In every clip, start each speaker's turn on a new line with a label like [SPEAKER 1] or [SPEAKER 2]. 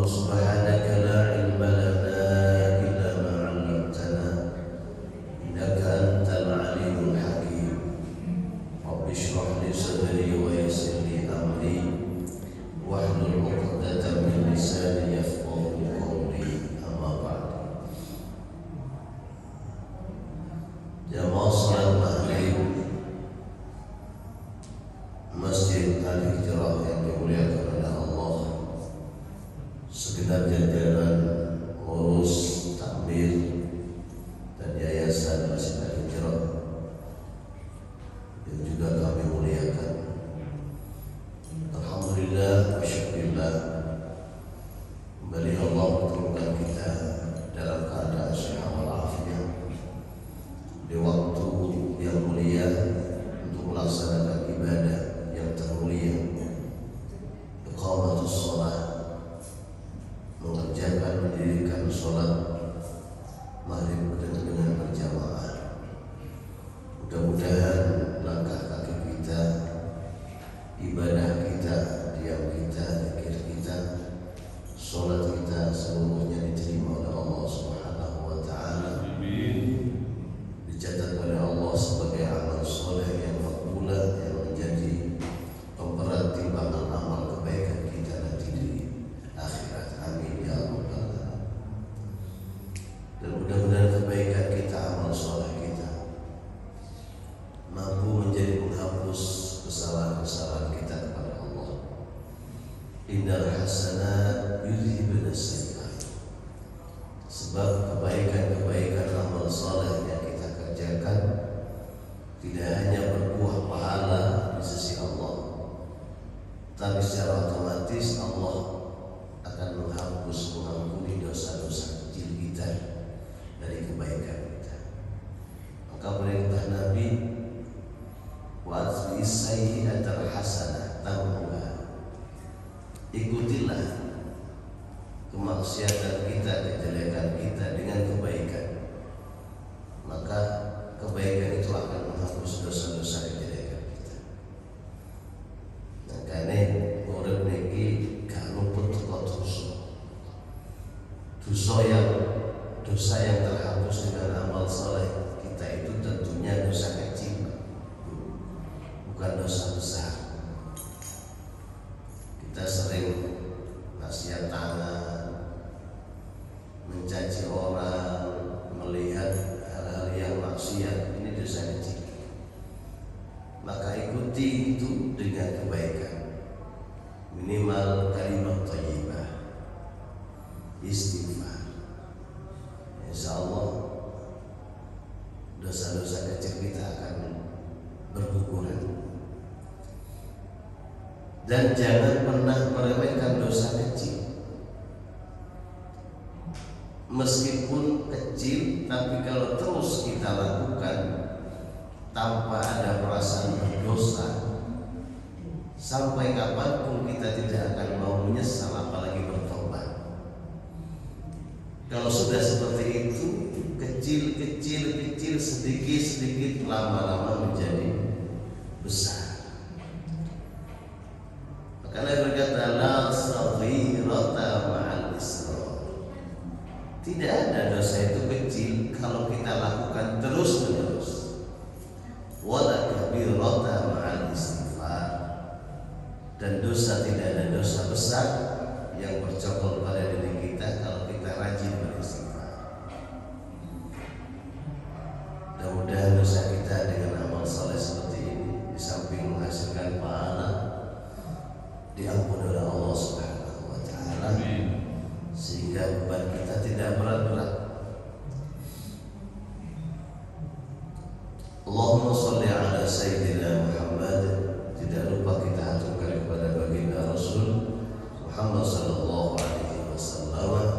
[SPEAKER 1] subhanaka la ilma lana illa ma 'allamtana innaka antal alimul hakim. Rabbi shrah li sadri wa yassir li amri wahlul 'uqdatam min lisani yafqahu qawli. Amma ba'd. Jamaah salat maghrib Masjid Al-Hijrah yang dimuliakan oleh Allah, segenap jajaran urus takmir dan yayasan Masjid Al-Hijrah yang juga kami muliakan. Alhamdulillah wa syukurillah, kembali Allah menurunkan kita dalam keadaan sehat walafiat di waktu yang mulia untuk melaksanakan ibadah yang termulia, iqamatus shalah, mengerjakan mendirikan sholat maghrib dengan berjamaah. Mudah-mudahan langkah kaki kita, ibadah kita, diam kita, zikir kita, sholat kita seluruhnya diterima oleh Allah Subhanahu wa taala. Dicatat oleh Allah sebagai amal soleh yang makbulah, yang menjadi pemberat timbangan amal kebaikan kita nanti di akhirat. Amin ya rabbal alamin. Dan mudah-mudahan kebaikan kita, amal soleh kita mampu menjadi penghapus kesalahan-kesalahan kita kepada Allah. Innal hasanat yudhibun as-sayyi'at. Sebab kebaikan-kebaikan amal soleh yang kita kerjakan tidak hanya berbuah pahala di sisi Allah, tapi secara otomatis Allah akan menghapus, mengampuni dosa-dosa kecil kita dari kebaikan kita. Maka perintah Nabi, wa atbi sayyi'atal hasanah tamhuha, ikutilah kemaksiatan kita, kejelekan kita dengan kebaikan, maka kebaikan itu akan menghapus dosa-dosa kejelekan kita. Makanya urip niki gak luput teko dosa yang terhapus dengan amal soleh kita itu tentunya dosa kecil, bukan dosa besar. Kita sering maksiat tangan, mencaci orang, melihat hal-hal yang maksiat, ini dosa kecil. Maka ikuti itu dengan kebaikan, minimal kalimat thayyibah, istighfar. Insyaallah dosa-dosa kecil kita akan berguguran. Dan jangan pernah meremehkan dosa kecil. Meskipun kecil, tapi kalau terus kita lakukan tanpa ada perasaan berdosa, sampai kapanpun kita tidak akan mau menyesal, apalagi bertobat. Kalau sudah seperti itu, kecil, sedikit, lama-lama menjadi besar. Maka Nabi berkata, la saghirata ma'al israr. Tidak ada dosa itu kecil kalau kita lakukan terus-menerus. Wala kabirata ma'al istighfar. Dan dosa, tidak ada dosa besar yang bercokol pada diri kita kalau kita rajin beristighfar. Mudah-mudahan dosa kita dengan amal soleh seperti ini, di samping menghasilkan pahala, diampuni oleh Allah Subhanahu wa taala, sehingga beban kita tidak berat-berat. Allahumma sholli ala sayyidina Muhammad. Tidak lupa kita haturkan kepada baginda Rasul Muhammad sallallahu alaihi wasallam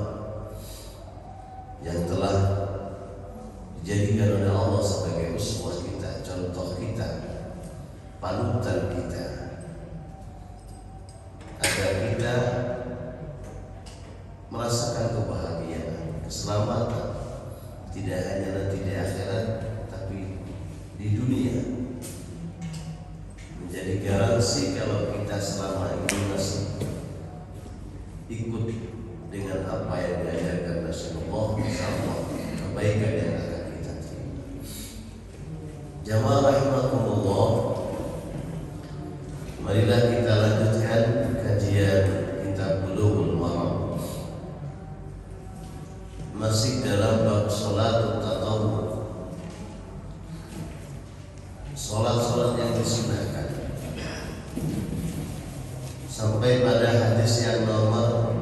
[SPEAKER 1] lanjutkan kajian kitab Bulughul Maram, masih dalam bab salat tatawwu, salat-salat yang disunahkan, sampai pada hadis yang nomor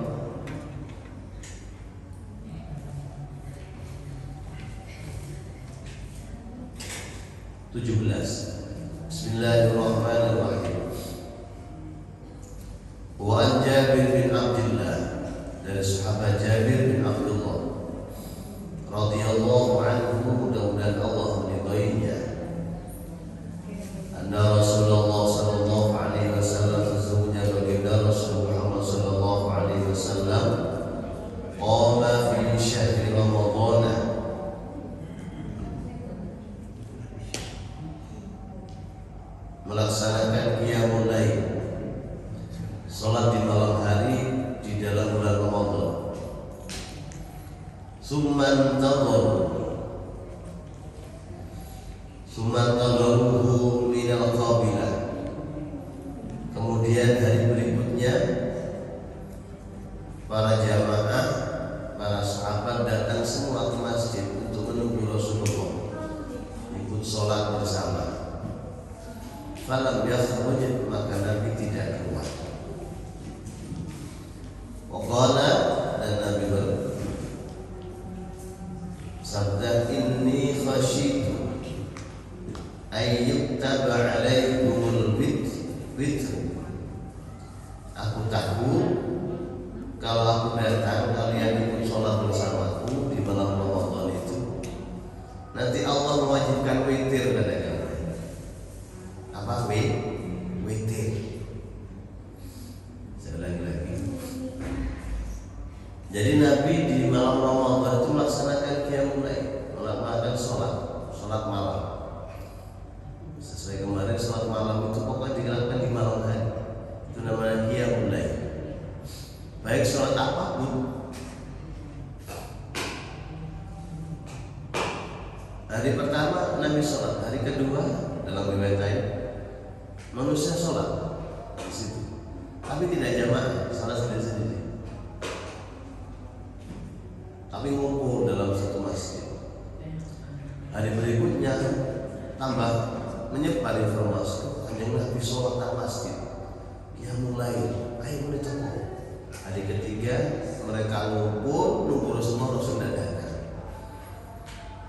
[SPEAKER 1] 17. Bismillahirrahmanirrahim. Wa an Jabir bin Abdullah, dari sahabat Jabir bin Abdullah radhiyallahu anhu, mudah-mudahan Allah meridainya, anna Rasulullah sallallahu alaihi wasallam, sesungguhnya baginda Rasul Muhammad sallallahu alaihi wasallam, qama fi syahri Ramadhan, melaksanakan qiyamul lail, salat di malam hari di dalam bulan Ramadan. Summan tadaruhu minal qabilah, kemudian hari berikutnya para jamaah, para sahabat datang semua ke masjid untuk menunggu Rasulullah ikut sholat bersama. Falam yakhruj, maka Nabi tidak keluar. Waqala, dan Nabi bersabda, inni khasyitu ayyuktaba alaikumul witr. Aku takut kalau aku datang, kalian ikut sholat bersamaku di malam Ramadan itu, nanti Allah mewajibkan witir pada kalian. Apa witir? Saya ulangi lagi. Jadi Nabi di malam Ramadan itu melaksanakan qiyamul lail, melaksanakan sholat malam. Sesuai kemarin, sholat malam itu pokoknya dilakukan di malam hari. Itu namanya qiyamul lail. Baik sholat apapun. Hari pertama Nabi sholat, hari kedua dalam riwayat lain manusia sholat di situ, tapi tidak jamaah, salah sendiri-sendiri, tapi ngumpul dalam satu masjid. Hari berikutnya tambah menyebar informasi, yang Nabi sholat di masjid, yang mulai, ayo mulai tunggu. Hari ketiga mereka ngumpul nunggu Rasulullah datang.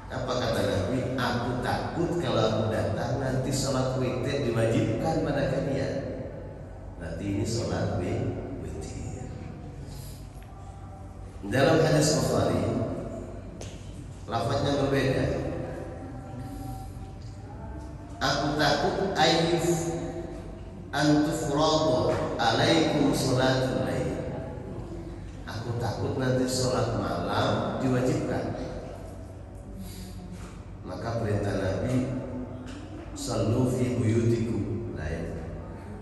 [SPEAKER 1] Apa kata Nabi? Aku takut kalau aku datang nanti sholat witir diwajibkan pada kalian. Nanti ini sholat witir. Dalam hadis Bukhari, lafaznya berbeda. Aku takut ayyuf antufradu alaikum sholatul lail. Aku takut nanti sholat malam diwajibkan. Maka perintah Nabi, sallu fi buyutikum, lain.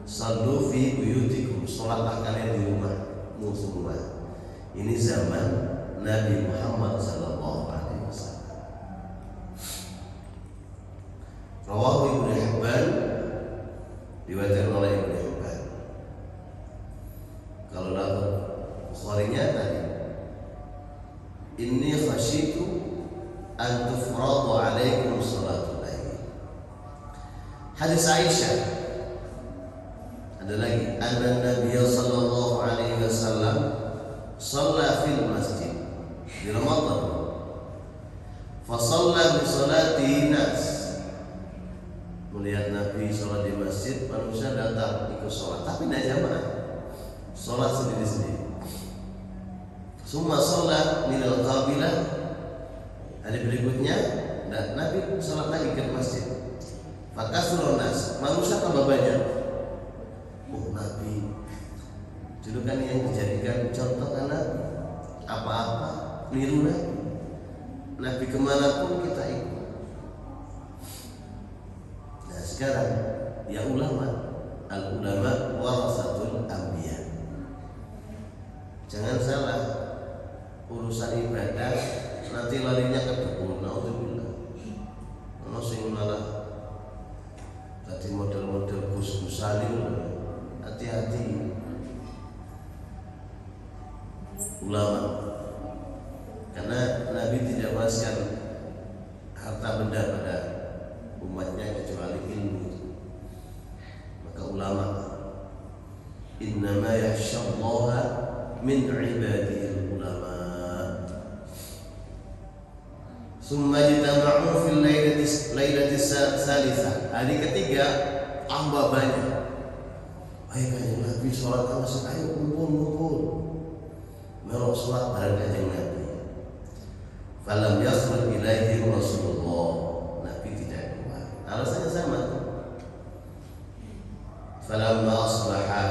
[SPEAKER 1] Sallu fi buyutikum, sholatlah kalian di rumahmu semua. Ini zaman Nabi Muhammad sallallahu alaihi wasallam. Rawahu Ibnu Hibban, riwayat oleh Ibnu Hibban. Kalau dalam Bukhari-nya tadi, inni khasyitu an tufradu alaikum sholatul lail. Hadis Aisyah ada lagi, anna Nabi sallallahu alaihi wasallam shalla fil masjid di Ramadan, fa shalla bi salatihi nas. Melihat Nabi sholat di masjid, manusia datang ikut sholat, tapi tidak jamaah, sholat sendiri-sendiri. Summa sholat minal qabilah. Hari berikutnya dan Nabi sholat lagi ke masjid. Fakathrun nas, manusia tambah banyak. Nabi julukan yang dijadikan contoh karena apa-apa niru Nabi. Nabi kemanapun kita ikut. Nah sekarang ya ulama, al ulama warasatul anbiya. Jangan salah, urusan ibadah nanti larinya ke dukun. Naudzubillah. Ono sing malah tadi model-model gus-gusan itu, hati-hati. ulama, karena Nabi tidak mewariskan harta benda pada umatnya kecuali ilmu. Maka ulama, innama yakhsyallaha min ibadihi ulama. Summa jitama'u fil lailati salitsah. Hari ketiga tambah banyak. Ayo kanjeng Nabi sholat masuk, ayo kumpul melok sholat bareng kanjeng Nabi. Falam yakhruj ilaihi Rasulullah. Nabi tidak keluar. Alasannya sama. Falamma asbaha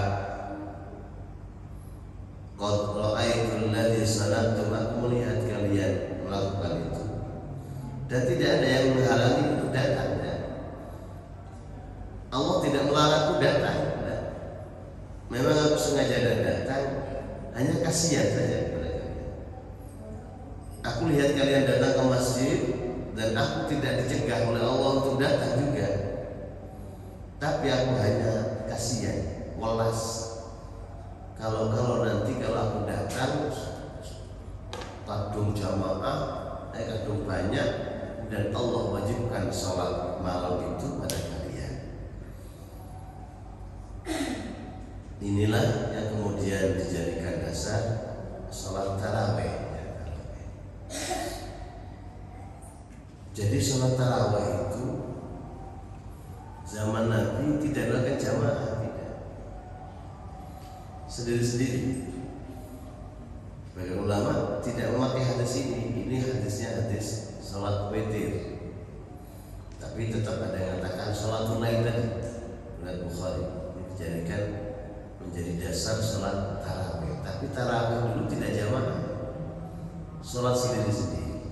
[SPEAKER 1] qad ra'aitu alladhi sanadtum, aku melihat kalian melakukan itu dan tidak ada yang menghalangi untuk datang. Allah tidak melarangku datang. Memang aku sengaja datang, hanya kasihan saja kepada kalian. Aku lihat kalian datang ke masjid dan aku tidak dicegah oleh Allah untuk datang juga. Tapi aku hanya kasihan, welas. Kalau nanti aku datang kadung jamaah, kadung banyak, dan Allah wajibkan sholat malam itu pada kalian. Inilah yang kemudian dijadikan dasar sholat tarawih. Jadi sholat tarawih itu zaman Nabi tidak dilakukan jamaah, tidak, sendiri-sendiri. Sebagian ulama tidak memakai hadis ini. Ini hadisnya hadis sholat witir, tapi tetap ada yang mengatakan sholatul lail tadi, riwayat Bukhari, ini dijadikan menjadi dasar sholat tarawih. Tapi tarawih dulu tidak jamaah, sholat sendiri-sendiri.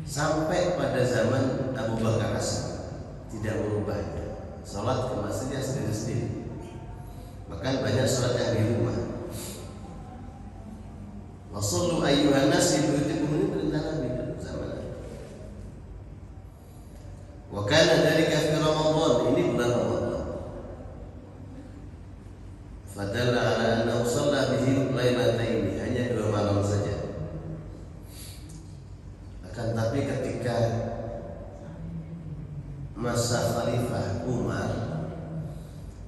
[SPEAKER 1] Sampai pada zaman Abu Bakar As-Siddiq tidak merubahnya, sholat ke masjidnya sendiri-sendiri. Bahkan banyak sholat yang di rumah. Wasallu ayyuhan nas bi buyutikum, ini perintah Nabi zaman Nabi. Wa kana dzalika fi Ramadan, ini bulan Ramadan. Fadalla ala annahu shalla bihi lailataini, hanya 2 malam saja. Akan tapi ketika masa Khalifah Umar,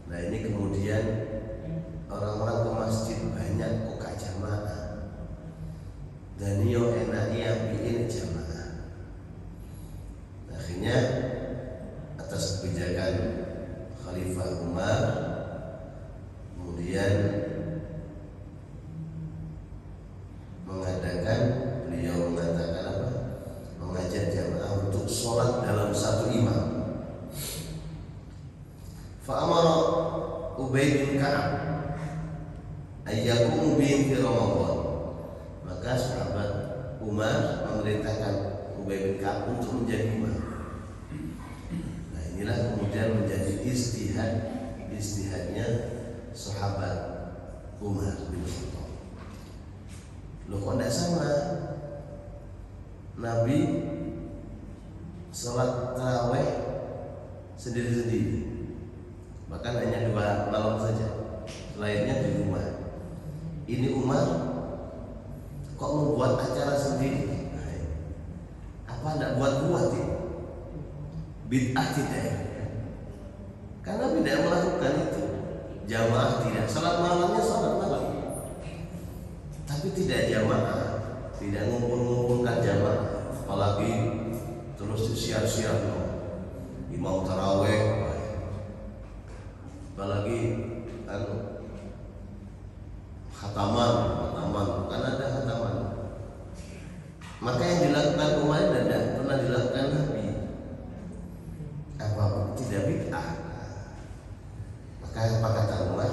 [SPEAKER 1] nah ini kemudian orang-orang ke masjid banyak kok jamaah. Dan yo enaknya bikin jamaah. Akhirnya atas kebijakan Khalifah Umar, kemudian beliau mengatakan apa? Mengajak jamaah untuk sholat dalam satu imam. Fa'amara Ubay bin Ka'ab ayyakum bihim fi Ramadan. Maka sahabat Umar memerintahkan Ubay bin Ka'ab untuk menjadi imam. Nah inilah kemudian menjadi istihadnya sahabat Umar bin Khattab. Loh kok tidak sama? Nabi sholat tarawih sendiri-sendiri, bahkan hanya 2 malam saja, lainnya di rumah. Ini Umar kok membuat acara sendiri? Apa tidak buat ya? Bid'ah tidak ya? Karena tidak melakukan itu. Jamaah tidak, salat malamnya salat malam, tapi tidak jamaah, tidak ngumpul-ngumpulkan jamaah, apalagi terus disiar-siar imam tarawih, apalagi khataman, bukan ada khataman. Maka yang dilakukan Umar tidak pernah dilakukan Nabi. Apa tidak bid'ah? Maka apa kata Umar?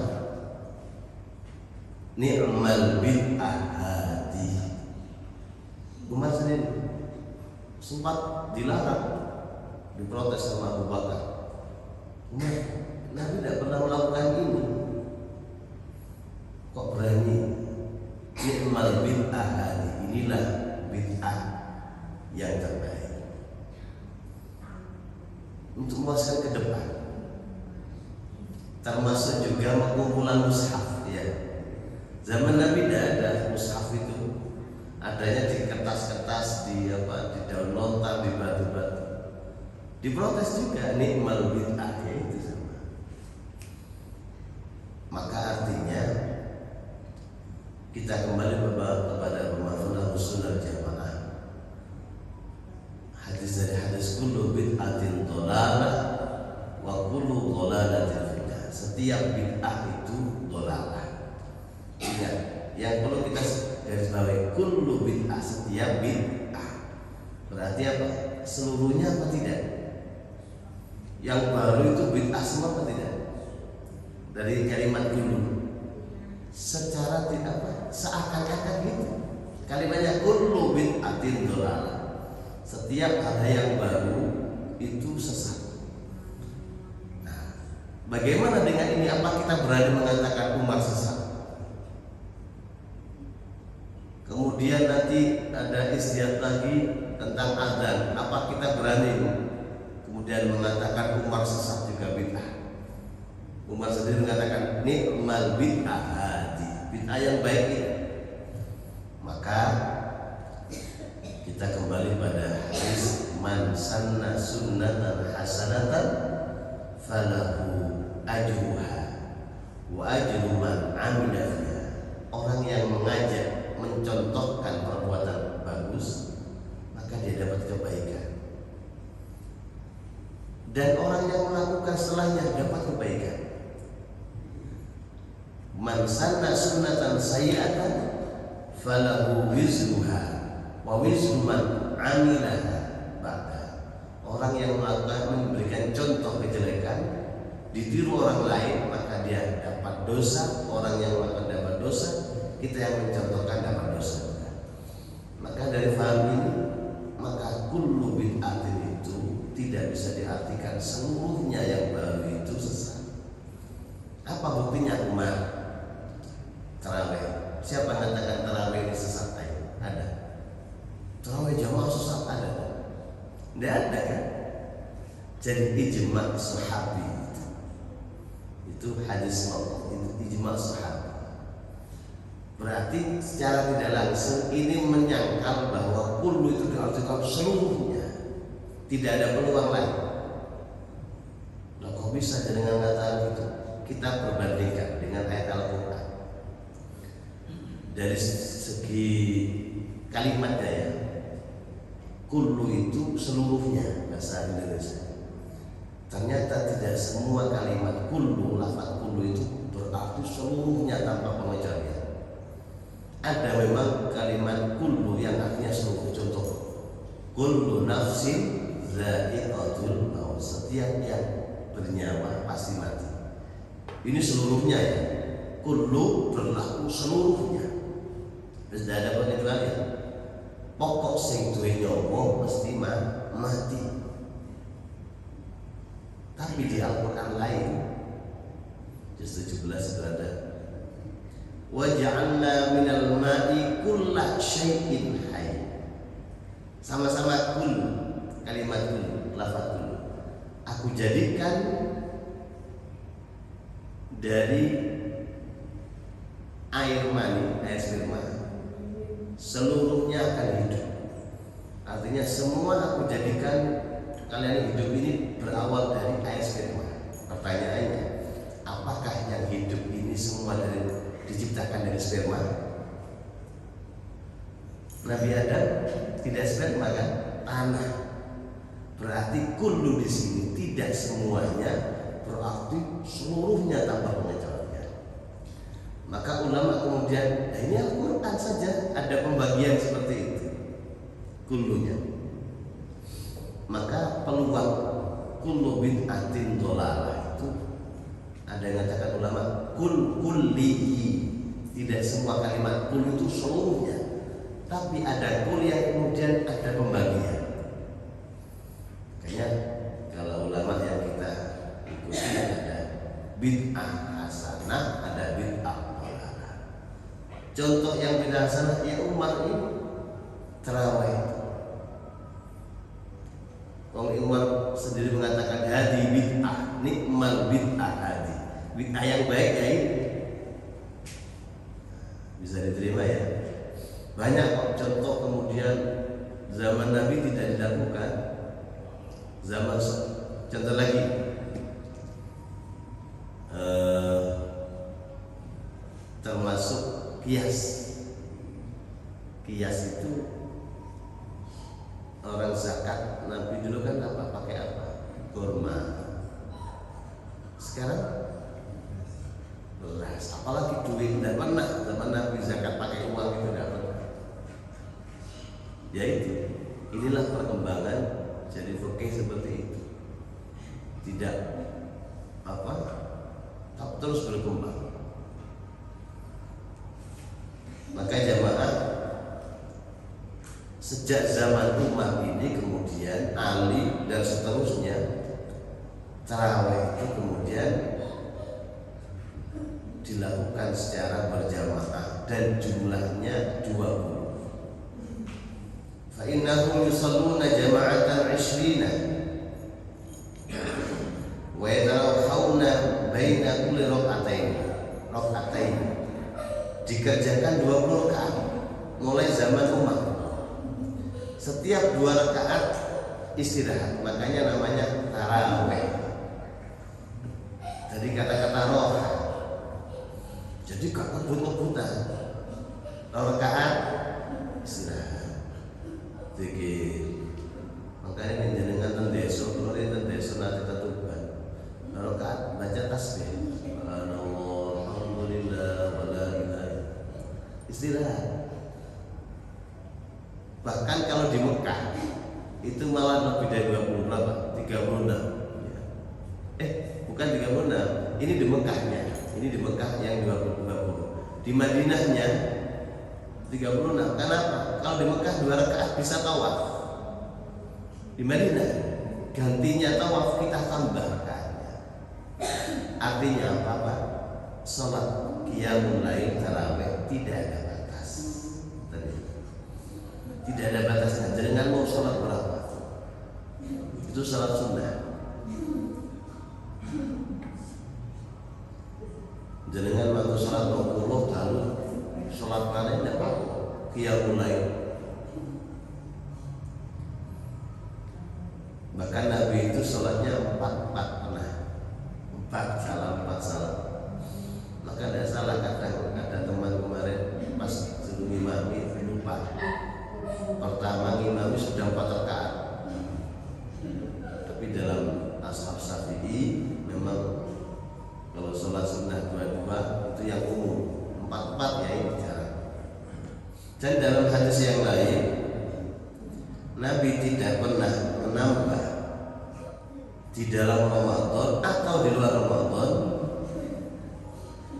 [SPEAKER 1] Ni'mal bid'ah hadi. Umar sendiri sempat dilarang, diprotes sama Abu Bakar. Umar, Nabi tidak pernah melakukan ini, kok berani? Ni'mal bid'ah hadi, inilah bid'ah yang terbaik untuk memasukkan ke depan. Termasuk juga pengumpulan mushaf, ya. Zaman Nabi tidak ada mushaf. di daun lontar, di batu-batu. Diprotes juga, nikmal bid'ah, itu sama. Maka artinya kita kembali kepada pemahaman Ahlussunnah wal Jamaah. Hadis dari hadis kullu bid'atin dhalalah wa kullu dhalalatin finnar. Setiap bid'ah itu dhalalah. Ingat, yang perlu kita garis bawahi, kullu bid'ah, setiap bid'ah. Berarti apa? Seluruhnya apa tidak? Yang baru itu bid'ah semua apa tidak? Dari kalimat kullu. Secara tidak apa? Seakan-akan gitu. Kalimatnya kullu bid'atin dhalalah. Setiap ada yang baru itu sesat. Nah, bagaimana dengan ini? Apa kita berani mengatakan Umar sesat? Kemudian nanti ada istiadat lagi tentang adzan. Apa kita berani kemudian mengatakan Umar sesat juga bid'ah? Umar sendiri mengatakan ni'mal bid'ah hadi, bid'ah yang baik ini. Maka kita kembali pada hadis man sanna sunnatan hasanatan falahu ajruha wa ajru man amila fiha. Orang yang mengajak, mencontohkan perbuatan bagus, maka dia dapat kebaikan. Dan orang yang melakukan setelahnya dapat kebaikan. Man sanna sunnatan sayyi'atan falahu wizruha wa wizru man amilaha ba'da. Orang yang melakukan, memberikan contoh kejelekan, ditiru orang lain, maka dia dapat dosa. Orang yang melakukan dapat dosa, kita yang mencontohkan dapat dosa. Maka dari faham ini, maka kullu bid'atin itu tidak bisa diartikan seluruhnya yang baru itu sesat. Apa buktinya? Umar tarawih. Siapa yang katakan tarawih ini sesat? Ada. Tarawih jamaah sesat ada? Tidak ada kan? Jadi ijma' sahabi itu hadis Allah, itu ijma' sahabi. Berarti secara tidak langsung ini menyangkal bahwa kullu itu diartikan seluruhnya, tidak ada peluang lain. Nah, kok bisa dengan kata itu? Kita perbandingkan dengan ayat Al-Quran. Dari segi kalimatnya ya, kullu itu seluruhnya bahasa Indonesia. Ternyata tidak semua kalimat kullu, lafaz kullu itu berarti seluruhnya tanpa pengecualian. Ada memang kalimat kullu yang artinya seluruh. Contoh, kullu nafsin dha'iqatul maut. Setiap yang bernyawa pasti mati. Ini seluruhnya ya. Kullu berlaku seluruhnya. Terus tidak ada pengecualian. Pokok sing duwe nyawa mesti mati. Tapi di Al-Quran lain juz 17 berada wa ja'alna minal ma'i kulla syai'in hayy. Sama-sama kul, kalimat kul, lafaz kul. Aku jadikan dari air mani, air sperma, seluruhnya akan hidup. Artinya semua aku jadikan kalian hidup ini berawal dari air sperma. Pertanyaannya, apakah yang hidup ini semua diciptakan dari sperma? Nabi Adam tidak sperma kan? Tanah. Berarti kullu di sini tidak semuanya, berarti seluruhnya tanpa pengecualian. Maka ulama kemudian, nah ini Al-Quran saja ada pembagian seperti itu, kullunya. Maka peluang kullu bid'atin dhalalah itu ada yang katakan ulama kullihi, tidak semua kalimat kul itu seluruhnya, tapi ada kul yang kemudian ada pembagian. Kayaknya kalau ulama yang kita ikuti ada bid'ah hasanah, ada bid'ah dhalalah. Contoh yang bid'ah hasanah ya Umar ini tarawih. Umar sendiri mengatakan hadi bid'ah, nikmal bid'ah hadi. Bid'ah yang baik ya ini. Bisa diterima ya. Banyak kok contoh kemudian zaman kias. Kias itu orang zakat Nabi dulu kan apa? Pakai apa? Kurma. Sekarang beras, apalagi duit. Tidak pernah zaman Nabi zakat pakai uang, itu tidak pernah. Ya itu, inilah perkembangan jadi fikih seperti itu. Tidak apa, terus berkembang. Maka jamaah, sejak zaman Umar ini kemudian Ali dan seterusnya, tarawih itu kemudian dilakukan secara berjamaah dan jumlahnya 20. Fa innahum yusalluna jama'atan 20 wa yatarawhawna baina kulli rak'atain. Dikerjakan 20 rakaat mulai zaman Umar. Setiap 2 rakaat istirahat, makanya namanya tarawih. Dari kata-kata roh. Jadi gak ngebut-ngebutan. 2 rakaat istirahat. Dikir. Makanya jenengan ten desa, kalau ten desa nanti tetuban. 2 rakaat baca tasbih. Alhamdulillah wala ilaha. Istirahat. Bahkan kalau di Mekah itu malah lebih dari 20 berapa? 36. Bukan 36. Ini di Mekahnya. Ini di Mekah yang 20. Di Madinahnya 36. Kenapa? Kalau di Mekah 2 rakaat bisa tawaf. Di Madinah gantinya tawaf kita tambah rakaatnya. Artinya apa? Salat qiyamul lail tarawih tidak ada batas. Tidak ada batasnya. Jangan mau sholat berapa. Itu sholat sunnah. Jangan waktu sholat 20 lalu sholat mana tidak apa. Qiyamul lail. Bahkan Nabi itu sholatnya 4 pernah. 4 salam. Maka tidak salah ada teman kemarin pas suruh imami lupa. Pertama ngimami sudah 4 rakaat. Tapi dalam ashab Syafi'i memang kalau sholat sunnah 22 itu yang umum. 4 ya ini jarang. Dan dalam hadis yang lain Nabi tidak pernah menambah di dalam Ramadan atau di luar Ramadan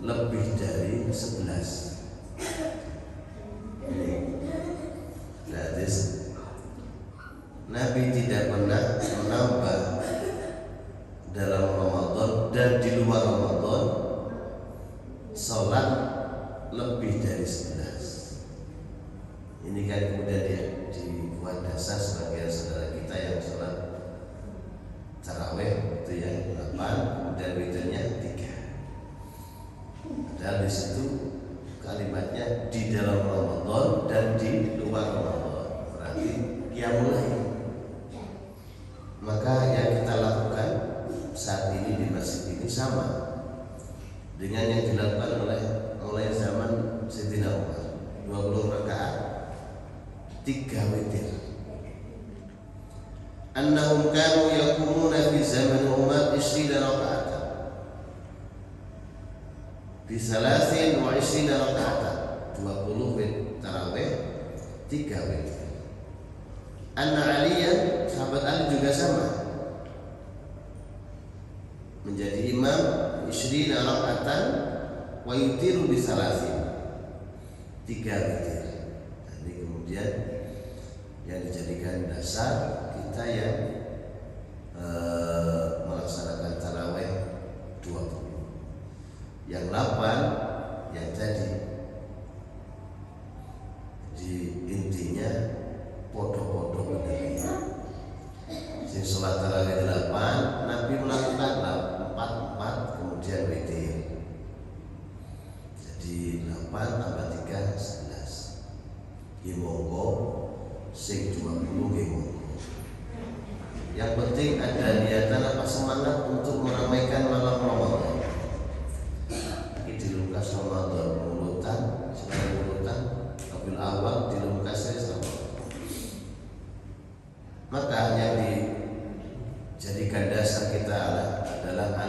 [SPEAKER 1] lebih dari 11. Nabi tidak pernah menambah dalam Ramadan dan di luar Ramadan sholat lebih dari 11. Ini kan kemudian dia dibuat dasar sebagai saudara kita yang sholat tarawih itu yang 8, kemudian witirnya 3. Padahal di situ kalimatnya di dalam Ramadan dan di luar Ramadan, berarti qiyamul lail. Maka yang kita lakukan saat ini di masjid ini sama dengan yang dilakukan oleh zaman Sayyidina Umar. 20 rakaat 3 witir. Annahum kanu yakumuna fi zaman Umar 20 rakaat. Di 23 rakaat 20 witir tarawih 3 witir. Anna Aliyan, sahabat Ali juga sama, menjadi imam 20 rakaatan wa yutiru bi 3 witir. Ini kemudian yang dijadikan dasar kita yang melaksanakan tarawih 20. Yang 8 yang tadi di intinya podo-podo benar. Sing sholat tarawih 8, Nabi melakukan 4 kemudian witir. Jadi 8 tambah 3 11. Monggo sing 20 monggo. Yang penting ada niatan apa semangat untuk meramaikan malam Ramadan. Ini di Lukas Ramadan mulutan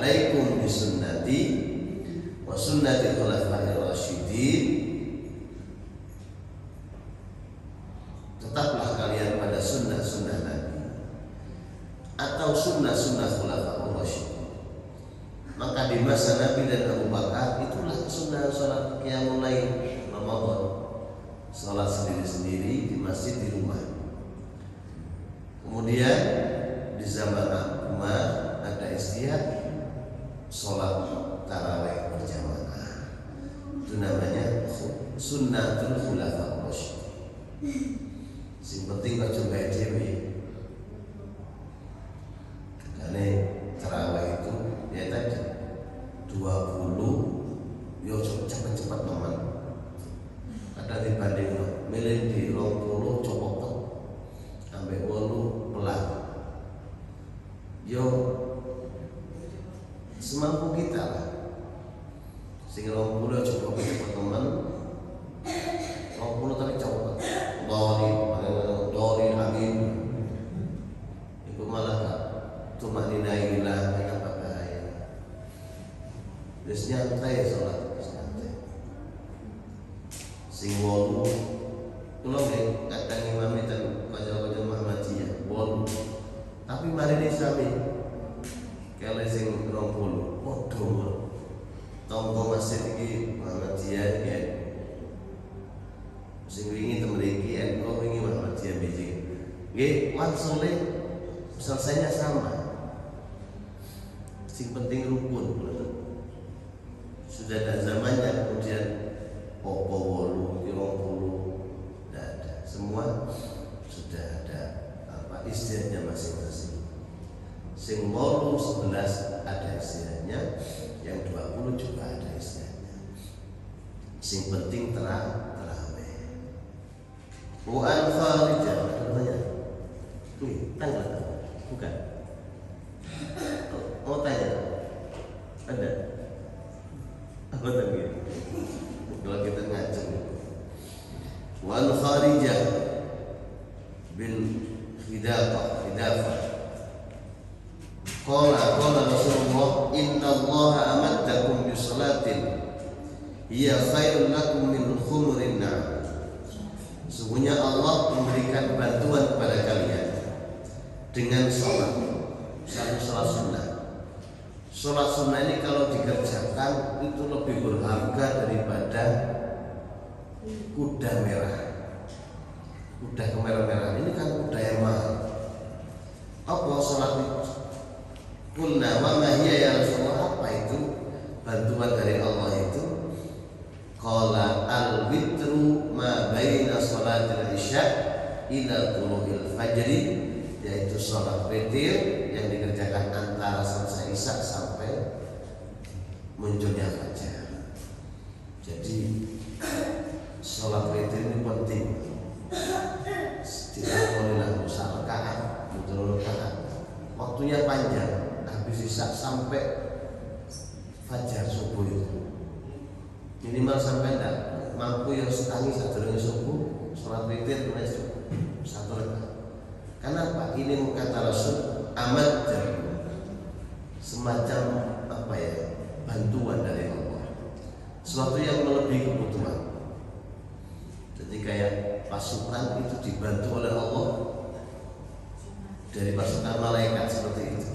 [SPEAKER 1] alaikum bisunnati wa sunnati khulafa'ir rasyidin, tetaplah kalian pada sunnah-sunnah Nabi atau sunnah-sunnah khulafa'ir rasyidin. Maka di masa Nabi dan Abu Bakar itulah sunnah salat qiyamul lail Ramadan, salat sendiri-sendiri di masjid, di rumah. Kemudian di zaman Umar ada istilah salat tarawih berjamaah, itu namanya sunnatul khulafa'ir rasyidin. Sing penting kok coba dhewe. Karena tarawih itu ya tadi 20 yo cepet-cepet teman. Ada dibanding milih di 20 copot sampai 8 pelan. Yo semampu kita lah. Sing 20 cukup cepet teman. 20 tadi copot. Dori angin. Itu malah cuma dinailah apa bahaya. Terus nyantai sholat, nyantai. Sing wolu, kalau nggak kadang imam itu kaca-kaca Muhammadiyah, wolu. Tapi mari ini sami, kalau sing 20, waduh, tonggo masjid ini Muhammadiyah ya. Sing wingi temeriki, engkau wingi Muhammadiyah biji. Nggih, langsung selesainya sama. Sing penting rukun. Sudah ada zamannya, kemudian opo wolu, 20, tidak ada. Semua sudah ada apa istilahnya masing-masing. Sing wolu 11 ada istilahnya, yang 20 juga ada istilahnya. Sing penting terawih. Wa kharijah namanya. Wih, tanggal bukan. Mau tanya? Ada? Apa tadi? Kalau kita ngaceng. Wal kharijah bil hidafah. Qala Rasulullah inna Allah amaddakum bi salatin hiya khairun lakum min khumurin na'am. Sesungguhnya Allah memberikan bantuan kepada kalian dengan sholat, satu sholat sunnah. Sholat sunnah ini kalau dikerjakan itu lebih berharga daripada kuda merah. Kuda kemerah-merahan ini kan kuda yang mahal. Apa sholat itu? Qulna wa ma hiya ya Rasulullah, apa itu bantuan dari Allah itu? Qala al-witru ma baina salatil isya ila tulu'il fajri, yaitu sholat witir yang dikerjakan antara selesai isya sampai munculnya fajar. Jadi sholat witir ini penting. Dilakonilah rakaat, betul rakaat. Waktunya panjang, habis isya sampai fajar subuh itu. Minimal sampai tidak mampu yang setangi sadurunge subuh, sholat witir mulai satu rakaat. Kenapa? Ini kata Rasul amat semacam apa ya, bantuan dari Allah, sesuatu yang melebihi kebutuhan. Jadi kayak pasukan itu dibantu oleh Allah dari pasukan malaikat seperti itu.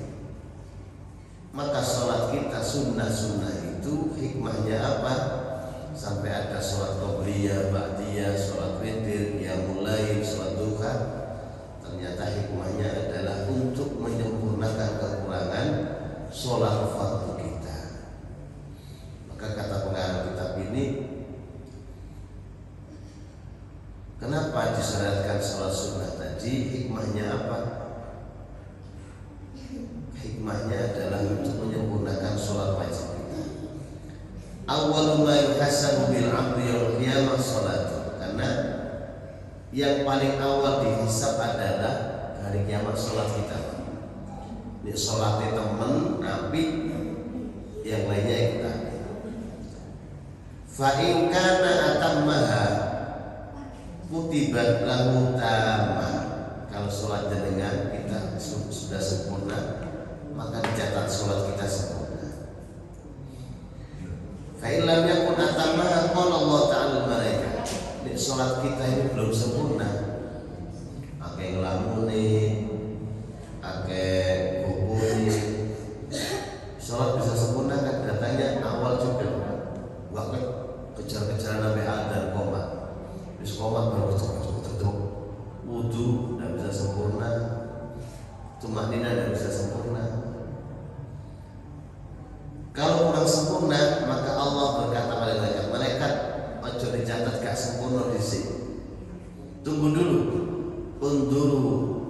[SPEAKER 1] Maka sholat kita sunnah-sunnah itu hikmahnya apa? Sampai ada sholat qobliyah, ba'diyah, sholat witir, qiyamul lail, sholat duha. Ternyata hikmahnya adalah untuk menyempurnakan kekurangan sholat fardu kita. Maka kata pengarang kitab ini, kenapa disyaratkan sholat sunnah tadi? Hikmahnya apa? Hikmahnya adalah untuk menyempurnakan sholat wajib kita. Awwalu ma yuhasabu bil 'abdi yaumil qiyamah sholatu, karena yang paling awal dihisab adalah hari kiamat sholat kita. Ini sholatnya teman, api, yang lainnya kita. Fa in kana atammaha kutibat lahu tamah. Kalau sholat dengan kita sudah sempurna, maka dicatat sholat kita sempurna. Fa illam yakun atamma qala Allah ta'ala malaika. Di salat kita ini belum sempurna. Akeh nglamune, akeh gugune. Salat bisa sempurna kan datanya awal juga. Waktu kejar-kejaran sampai adzan qomat. Wis qomat baru cepat-cepat wudu tidak bisa sempurna, tumanina tidak bisa sempurna. Kalau kurang sempurna, maka Allah berkata pada malaikat, ojo dicatat gak sempurna di sini. Tunggu dulu. Unduru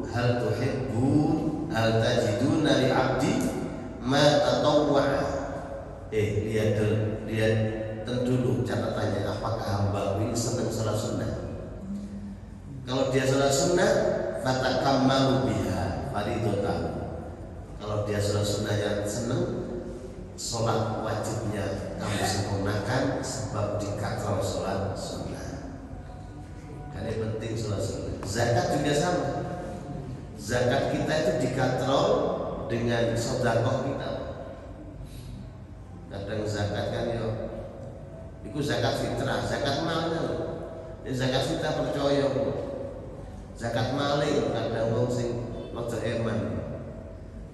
[SPEAKER 1] hal tuhibbun hal tajiduna li abdi ma tatawwa'a. Lihat dulu catatannya, apakah hamba ini senang salat sunnah. Kalau dia salat sunnah, fatakammalu biha faridatan. Kalau dia salat sunnah yang senang, salat wajibnya kamu sempurnakan sebab dikatrol salat sunnah. Karena penting salat sunnah. Zakat juga sama. Zakat kita itu dikatrol dengan sedekah kita. Kadang zakat kan itu zakat fitrah, zakat malnya. Zakat fitrah percaya. Zakat male kadang wong sing rada eman.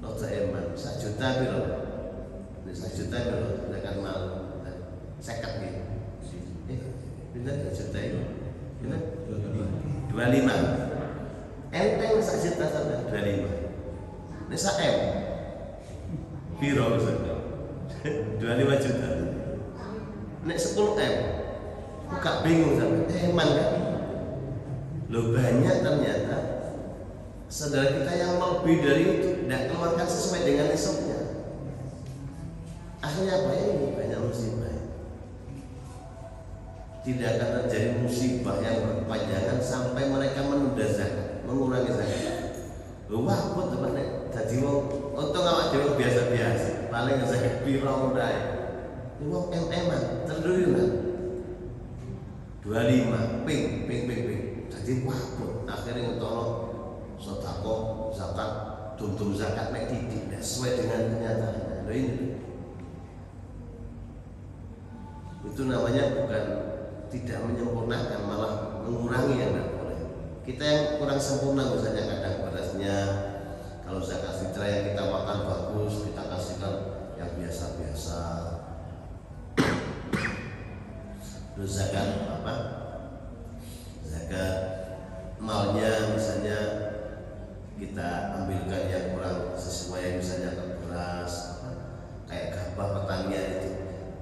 [SPEAKER 1] 1 juta piro? 1 juta piro zakat mal. 50 nggih. Pinten 1 juta itu? Pinten? 25. Enteng 1 juta sampai 25. Nek sak M. Piro maksudnya? 25 juta. Nek 10 M. Buka bingung sampai eman kan? Loh banyak ternyata saudara kita yang lebih dari itu tidak keluarkan sesuai dengan nisabnya. Akhirnya apa ini? Banyak musibah. Tidak akan terjadi musibah yang berkepanjangan sampai mereka menunda zakat, mengurangi zakat. Wah, buat teman tadi wong untung awak dhewe biasa-biasa. Paling zakat piro ndae. Wong eman terdulinan. 25 ping. Jadi wabut akhirnya untuk sedekah zakat tuntum zakat nek tidak sesuai dengan kenyataannya. Loh ini itu namanya bukan tidak menyempurnakan, malah mengurangi yang tidak boleh. Kita yang kurang sempurna misalnya kadang berasnya, kalau zakat fitrah yang kita makan bagus kita kasihkan yang biasa-biasa. Terus zakat apa? Zakat malnya misalnya kita ambilkan yang kurang sesuai, misalnya ke beras kayak gabah pertanian itu,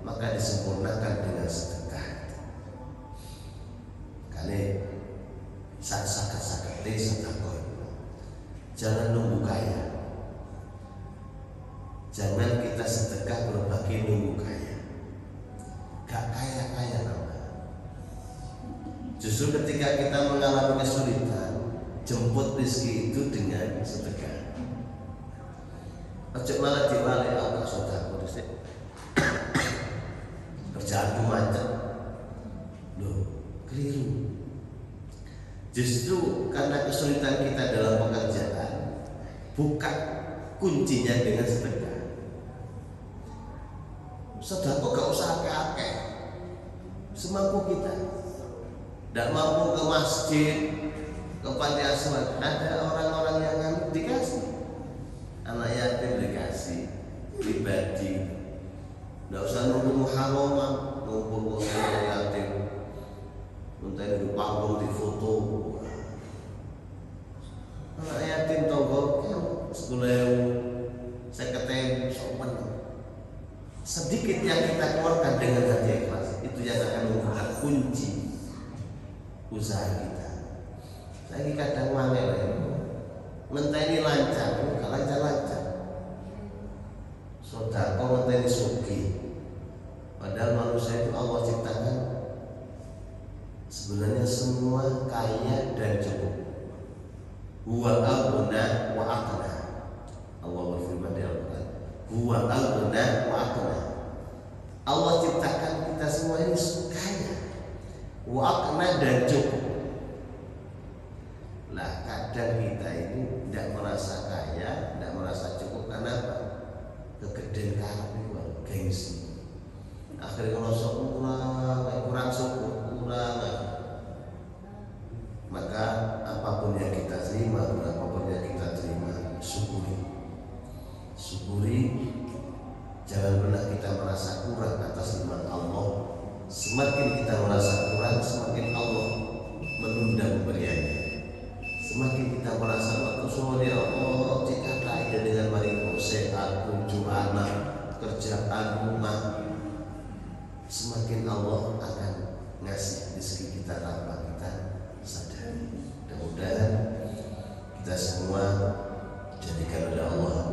[SPEAKER 1] maka disempurnakan dengan sedekah. Karena sakat-sakat sedekah. Jangan nunggu kaya. Jangan kita sedekah berbagi nunggu kaya. Gak kaya-kaya namanya. Justru ketika kita mengalami kesulitan, jemput rezeki itu dengan sedekah. Ojo malah diwale Allah sedekah dhisik. Kerjaanku macet. Loh, keliru. Justru karena kesulitan kita dalam pekerjaan, buka kuncinya dengan sedekah. Sedekah gak usah akeh-akeh. Semampu kita. Tidak mampu ke masjid, ke panti asuhan, ada orang-orang yang kan dikasih, anak yatim dikasih, pribadi. Tidak usah nunggu muharraman, ngumpul anak yatim, minta di panggung di foto. Anak yatim tonggo, sekolah saya ketemu sopan. Sedikit yang kita keluarkan dengan hati ikhlas, itu yang akan membuka kunci usaha kita. Saya kadang mangel ya, menteni lancar, gak lancar. Sedekah menteni sugi. Padahal manusia itu Allah ciptakan sebenarnya semua kaya dan cukup. Huwa aghna wa aqna. Allah berfirman di Al-Quran, huwa aghna wa aqna. Allah ciptakan kita semua ini kaya, wa aqna dan cukup. Nah, kadang kita ini tidak merasa kaya, tidak merasa cukup karena apa? Kegedean karep itu, gengsi. Akhirnya kalau Semakin kita merasa kurang, semakin Allah menunda pemberiannya. Semakin kita merasa waktu semua dia Allah jika kaya dengan mariku sehat, tujuh anak, kerjaan, rumah, semakin Allah akan ngasih rezeki kita tanpa kita sadari. Mudah-mudahan kita semua jadikan oleh Allah